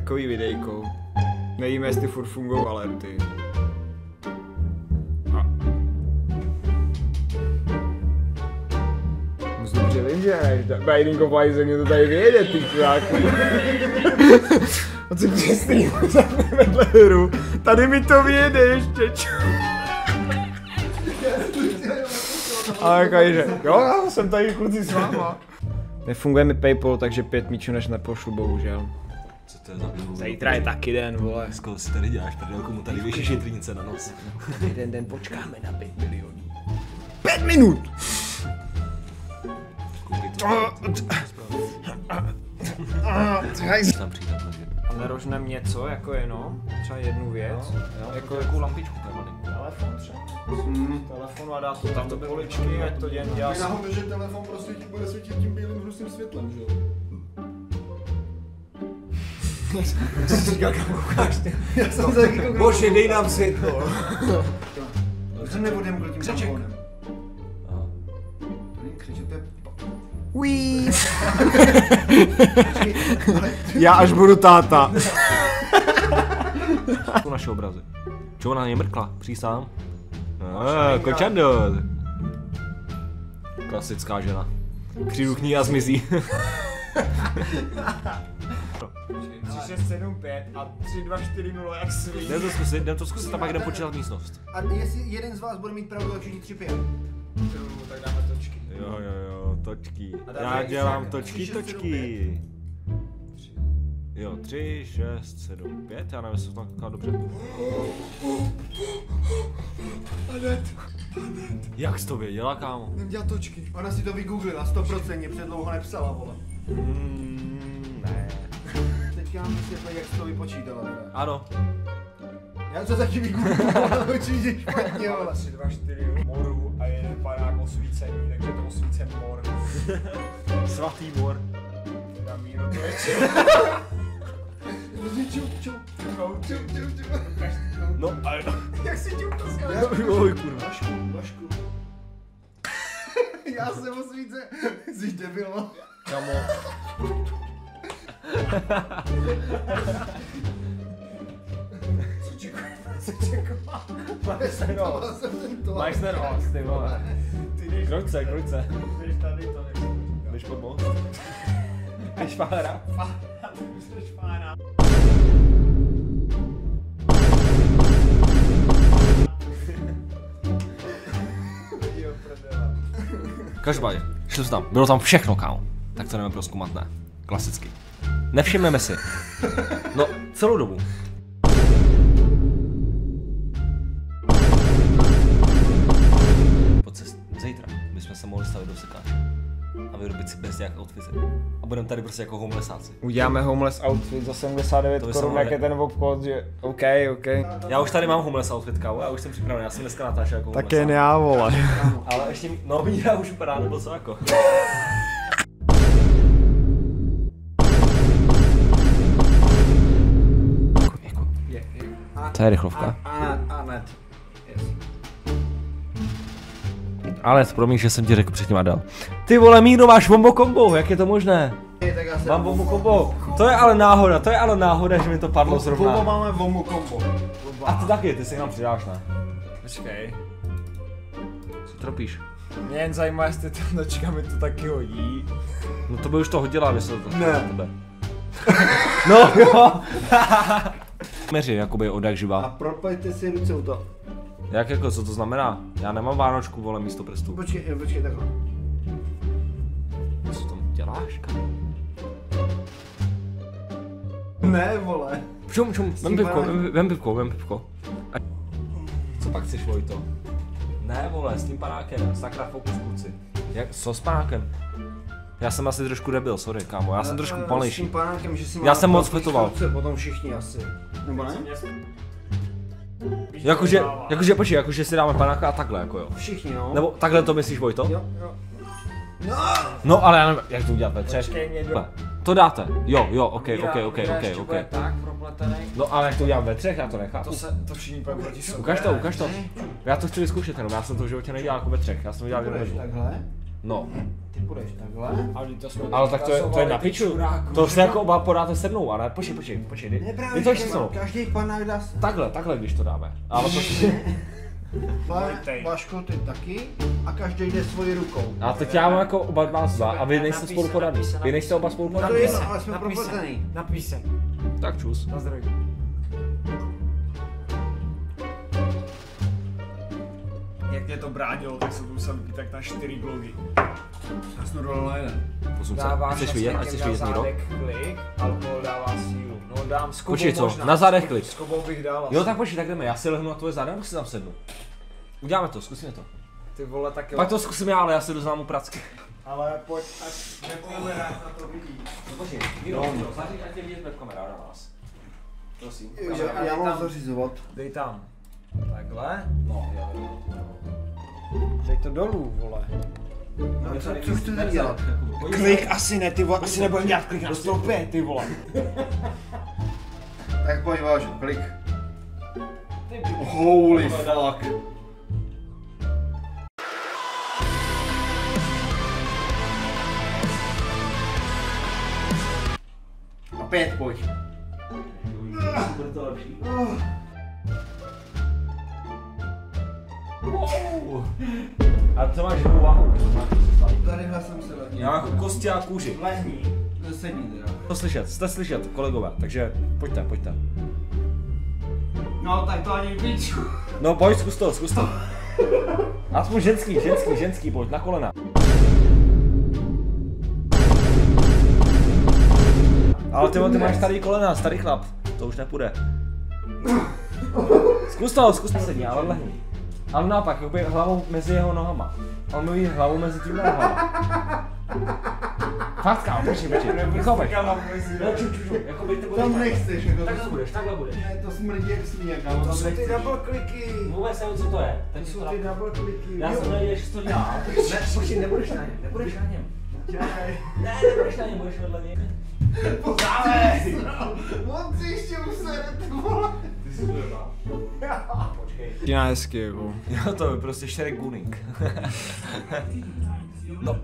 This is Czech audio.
takový videjko. Nevíme, jestli furt fungují alerty. Moc dobře vím, že Binding of Isaac mě to tady vyjede, ty chláku. A co přestýmu za vedle hru. Tady mi to vyjede ještě, čo? Ale jakože, jo, já jsem tady kluci s váma. Nefunguje mi PayPal, takže 5 míčů než nepošlu, bohužel. Co to je za pivu? Zítra je taky den, vole. Skoro si tady děláš, prdělku mu tady vyšíš jitrnice na nos. Jeden den počkáme na 5 milionů. 5 minut! Tam přijde takže. A nerožnem něco, jako jenom, třeba jednu věc. Jako jakou lampičku tady. Telefon třeba. Telefonu a dá to tam do poličky, ať to dělá. Já náhodou, že telefon prostě ti bude svítit tím bílým hnusným světlem, že jo? Co jsi říkal, kam koukáš ty? Já jsem taky koukal. Bože, dej nám světlo. Jsem nevodem tím tamponem. To není křeček, to je... Uí. Já až budu táta. To naše obrazy. Čo ona nemrkla? Přísám? Kočando. Klasická žena. Přijdu k ní a zmizí. 3, 6, 7, 5 a 3, 2, 4, 0, jak svý. Jdem to zkusit a pak jdem počítat místnost. A jestli jeden z vás bude mít pravdu, tak všichni 3, 5. Tak dáme točky. Jo, točky. Já dělám točky. Jo, 3, 6, 7, 5, já nevím, jestli to tam kouká dobře. Anet. Jak jsi to věděla, kámo? Jdem dělat točky. Ona si to vygooglila, 100%, před dlouho nepsala, vole. Ne. Teďka mám vysvětlit, jak jsi to vypočítala. Ano. Já to taky vygooglila, určitě špatně, vole. 3, 2, 4, moru a jeden panák osvícení, takže to osvícen mor. Svatý mor. Teda míro to je Čup. No, a jo. Jak si čup to si Oj, kurva. Vašku. Já jsem osvíce. Jsi debil, no. Kamo. Co čekal? Máš ten os. Máš ten os, ty vole. Krojce. Jdeš tady to Jdeš pod most? Jdeš fára. Jdeš fára. Každopádně, šli jsme tam, bylo tam všechno, kámo. Tak to jdeme prozkoumat, ne? Klasicky. Nevšimneme si. No, celou dobu. Zítra bychom se mohli stavit do sekáče a vyrobit si bez nějak outfity. A budeme tady prostě jako homelessáci. Uděláme homeless outfit za 79 korun, jak je ten obchod, že OK. Já už tady mám homeless outfit, kámo, já už jsem připravený, já jsem dneska natáčel jako homeless. Tak jen já, vole. Ale ještě, no já už vypadá, nebo co jako. To je rychlovka. Anet. Ale promiň, že jsem ti řekl předtím Adel. Ty vole, Míro, máš Wombo combo, jak je to možné? Tak já jsem Mám Wombo combo. To je ale náhoda, že mi to padlo zrovna. Vombo máme Wombo combo. A ty taky, ty si nám přidáš, ne? Počkej. Co tropíš? Mě jen zajímá, jestli tam dočka mi to taky hodí. No to by už to hodila, aby se to Ne. na tebe. No jo. Meři, jakoby od jak A živá. propojte si ruce u toho. Jak jako, co to znamená? Já nemám vánočku, vole, místo prstů. Počkej takhle. Co tam děláš, kámo? Ne, vole. Čum, vem pivko. Co pak chceš, Vojto? Ne, vole, s tím panákem, sakra fokus, kluci. Co s panákem? Já jsem asi trošku debil, sorry, kámo, já jsem trošku S tím palejší. panákem, že si Já jsem moc fetoval. Potom všichni asi. Nebo ne? Jakože počkej, jakože si dáme panáka a takhle, jako jo. Všichni, no. Nebo takhle to myslíš, Vojto? Jo. No, ale já nevím, jak to udělat ve třech. Počkej, mě do... To dáte, jo, ok. Bude tak propletený. No ale jak to udělám ve třech, já to nechápu. To všichni pojďme proti sobě. Ukaž to. Já to chci vyzkoušet jenom, já jsem to v životě nedělal jako ve třech, já jsem to dělal jenom ve dvou. Takhle. No. Ty půjdeš takhle. Ale tak to je na piču. To se jako oba podáte se mnou, ale počkej. Vy to ještě se mnou. Každý panák dá se. Takhle, když to dáme. Ale prostě... Vašku, ty taky a každý jde svojí rukou. A teď já mám jako oba vás dva a vy nejste spolu podaný. Vy nejste oba spolu No to podaný. je jedno, ale jsme propozený. Napíš se. Tak čus. Na zdraví. Jak mě to bránilo, tak jsem to musel vypít tak na 4 glogy. Já jsem dolů na jeden. Posun se. Dáváš Chceš vidět, ať chceš vidět Míro? klik, alkohol dává sílu. No dám s Kubou Počkej, co? možná. Na zádech klik. S Kubou bych dal asi. Jo, tak počkej, tak jdeme. Já si lehnu na tvoje záda, nebo si tam sednu? Uděláme to, zkusíme to. Ty vole, tak jo. Pak to zkusím já, ale já si doznám u pracky. Ale pojď, ať webkamerách na to vidí. No počkej, Míro, zařiď, ať tě vidět webkamera na vás. Prosím. Já mám zařizovat. Dej tam. Takhle. No, já vím. Dej to dolů, vole. No co chcete dělat? Klik asi ne, ty vole, asi nebudem dělat klik na stopě, ty vole. Tak pojď vážu, klik. Holy fuck. A 5 pojď. Bude to lepší. A co máš jakou váhu? Tady jsem se lehni. Já mám jako kosti a kůži. Lehni. Nesedni teda. To slyšet, jste slyšet, kolegové, takže pojďte. No tak to ani víc. No pojď, zkus to. Aspoň ženský, pojď, na kolena. Ale ty máš starý kolena, starý chlap, to už nepůjde. Zkus to sedni, ale lehni. Ale naopak, jakoby hlavou mezi jeho nohama. On mluví hlavou mezi tím nohama. Fakt kámo, počkej. Vychopeš. No čup, jakoby ty budeš Tam takhle. nechceš, jako Takhle budeš. Ne, to smrdí jak svíňa, kámo, tam To jsou ty nechceš. double kliky. Vůbec nevím, co to je. To jsou ty double kliky. Já jsem nevěděl, že to dělá. Ne, počkej, nebudeš na něm. Ne, nebudeš na něm, budeš vedle něj. Pozávej! On si ještě usede, ty vole. Ty jsi udělal. Počkej. Jiná hezky, jako. Jo, to je prostě Shrek Gunning. No.